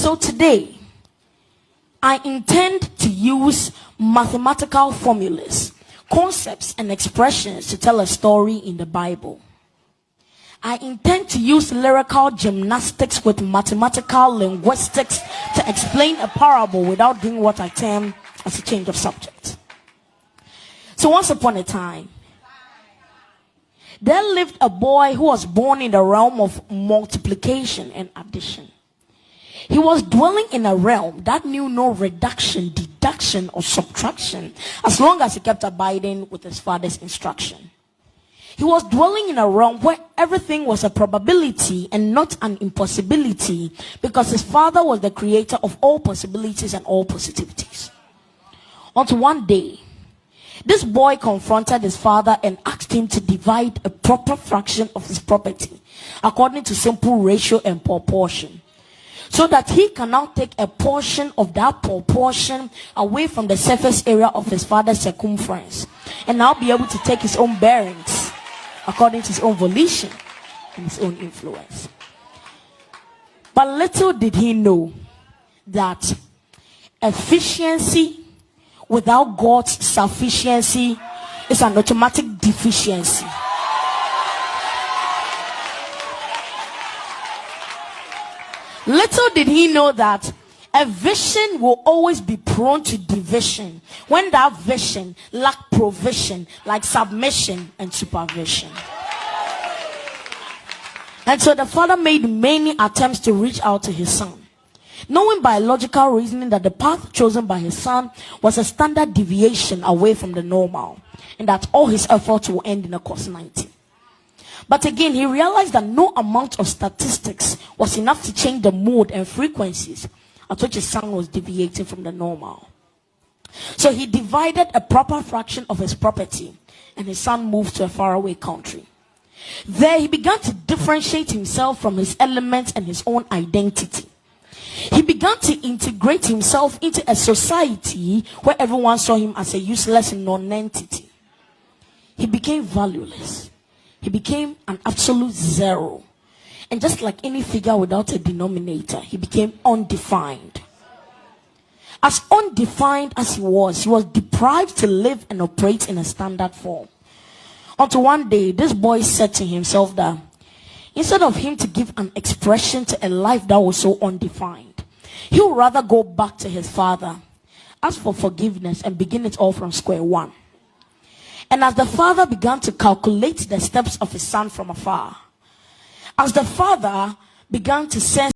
So today, I intend to use mathematical formulas, concepts, and expressions to tell a story in the Bible. I intend to use lyrical gymnastics with mathematical linguistics to explain a parable without doing what I term as a change of subject. So once upon a time, there lived a boy who was born in the realm of multiplication and addition. He was dwelling in a realm that knew no reduction, deduction, or subtraction as long as he kept abiding with his father's instruction. He was dwelling in a realm where everything was a probability and not an impossibility, because his father was the creator of all possibilities and all positivities. Until one day, this boy confronted his father and asked him to divide a proper fraction of his property according to simple ratio and proportion, so that he can now take a portion of that proportion away from the surface area of his father's circumference and now be able to take his own bearings according to his own volition and his own influence. But little did he know that efficiency without God's sufficiency is an automatic deficiency. Little did he know that a vision will always be prone to division when that vision lacked provision, like submission and supervision. And so the father made many attempts to reach out to his son, knowing by logical reasoning that the path chosen by his son was a standard deviation away from the normal, and that all his efforts will end in a cos 90. But again, he realized that no amount of statistics was enough to change the mode and frequencies at which his son was deviating from the normal. So he divided a proper fraction of his property, and his son moved to a faraway country. There he began to differentiate himself from his elements and his own identity. He began to integrate himself into a society where everyone saw him as a useless non-entity. He became valueless. He became an absolute zero. And just like any figure without a denominator, he became undefined. As undefined as he was deprived to live and operate in a standard form. Until one day, this boy said to himself that instead of him to give an expression to a life that was so undefined, he would rather go back to his father, ask for forgiveness, and begin it all from square one. And as the father began to calculate the steps of his son from afar, as the father began to sense